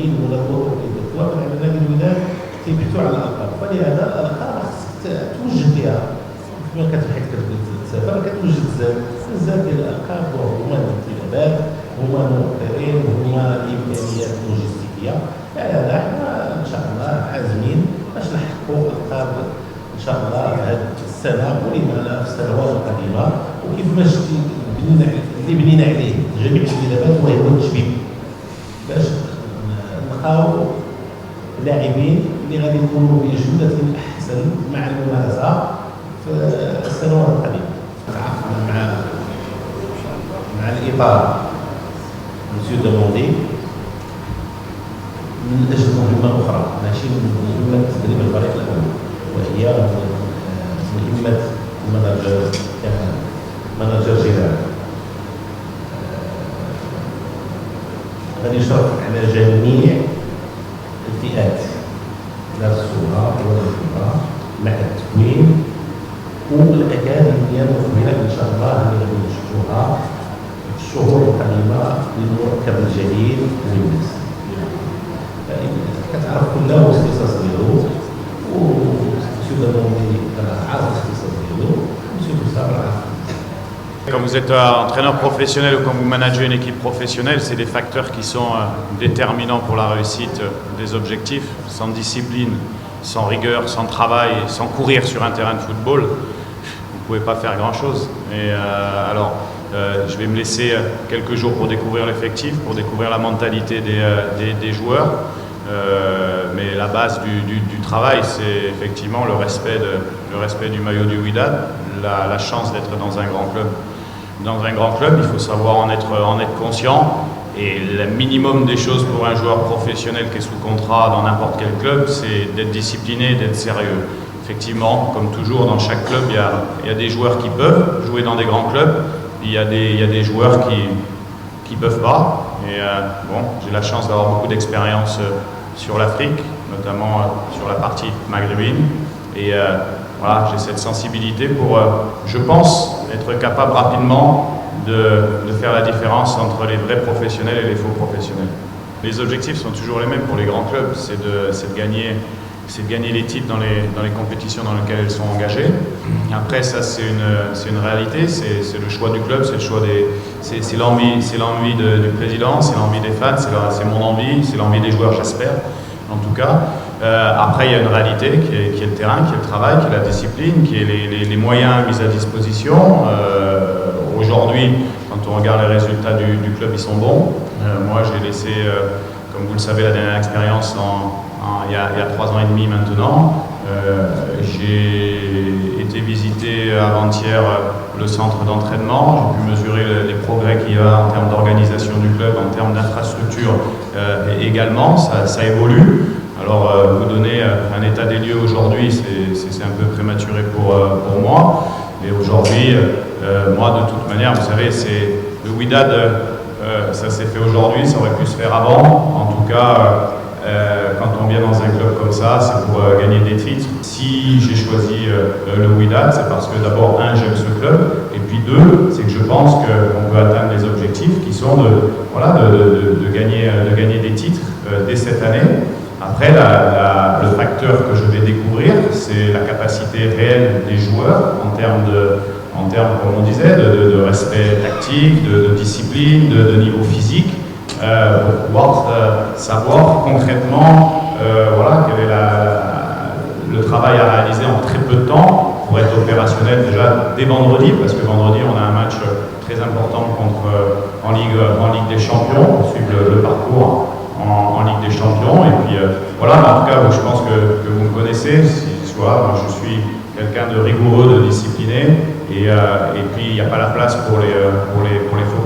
الملايين ولا البطولات ولكن على نادي الوداد تيبحثوا على الالقاب، فلهذا الالقاب خصك توجد فيها كما كتبحث كتسافر كتوجد بزاف ديال الالقاب، وهما الانتدابات هما الموقعين هما الامكانيات اللوجستيكيه. هذا حنا ان شاء الله عازمين باش نحققوا القاب ان شاء الله هذه السنه ولما في السنوات القادمه، وكيف ما شفتي اللي بنينا عليه جميع الانتدابات وهو التشبيب باش نلقاو لاعبين اللي غادي يكونوا بجوده احسن مع الممارسه في السنوات القادمه. تعاقدنا مع الاطار مسيو دوموندي من اجل مهمه اخرى ماشي من مهمه تدريب الفريق الاول، وهي مهمه المناجر جيران. غادي يشرف على جميع الفئات لا الصغار ولا الكبار مع التكوين والاكاديميه المقبله ان شاء الله اللي غادي نشوفوها في الشهور القادمه للمركب الجديد للناس. كتعرف كل الاختصاص ديالو ومسيو دوموندي عارف الاختصاص ديالو ومسيو بوسار عارف. Quand vous êtes entraîneur professionnel ou quand vous managez une équipe professionnelle, c'est des facteurs qui sont déterminants pour la réussite des objectifs. Sans discipline, sans rigueur, sans travail, sans courir sur un terrain de football, vous ne pouvez pas faire grand-chose. Et je vais me laisser quelques jours pour découvrir l'effectif, pour découvrir la mentalité des joueurs. Mais la base du travail, c'est effectivement le respect du maillot du Wydad, la chance d'être dans un grand club. Dans un grand club, il faut savoir en être conscient, et le minimum des choses pour un joueur professionnel qui est sous contrat dans n'importe quel club, c'est d'être discipliné, d'être sérieux. Effectivement, comme toujours dans chaque club, il y a des joueurs qui peuvent jouer dans des grands clubs, il y a des joueurs qui peuvent pas. Et j'ai la chance d'avoir beaucoup d'expérience sur l'Afrique, notamment sur la partie maghrébine, et voilà, j'ai cette sensibilité pour, je pense, être capable rapidement de faire la différence entre les vrais professionnels et les faux professionnels. Les objectifs sont toujours les mêmes pour les grands clubs, c'est de gagner les titres dans les compétitions dans lesquelles elles sont engagées. Après, ça c'est une réalité, c'est le choix du club, c'est l'envie du président, c'est l'envie des fans, c'est mon envie, c'est l'envie des joueurs, j'espère, en tout cas. Après, il y a une réalité qui est le terrain, qui est le travail, qui est la discipline, qui est les moyens mis à disposition. Aujourd'hui, quand on regarde les résultats du club, ils sont bons. Moi, j'ai laissé, comme vous le savez, la dernière expérience il y a 3 ans et demi maintenant. J'ai été visiter avant-hier le centre d'entraînement. J'ai pu mesurer les progrès qu'il y a en termes d'organisation du club, en termes d'infrastructure également. Ça évolue. Alors, vous donner un état des lieux aujourd'hui, c'est un peu prématuré pour moi. Et aujourd'hui, moi, de toute manière, vous savez, c'est le Wydad, ça s'est fait aujourd'hui, ça aurait pu se faire avant. En tout cas, quand on vient dans un club comme ça, c'est pour gagner des titres. Si j'ai choisi le Wydad, c'est parce que d'abord, j'aime ce club, et puis 2, c'est que je pense qu'on peut atteindre les objectifs qui sont de gagner des titres dès cette année. Après, le facteur que je vais découvrir, c'est la capacité réelle des joueurs en termes, comme on disait, de respect tactique, de discipline, de niveau physique, pour pouvoir savoir concrètement quel est le travail à réaliser en très peu de temps pour être opérationnel déjà dès vendredi, parce que vendredi on a un match très important en Ligue des Champions, pour suivre le parcours en Ligue des Champions. Et puis voilà, en tout cas, je pense que vous me connaissez. Je suis quelqu'un de rigoureux, de discipliné, et puis il n'y a pas la place pour les faux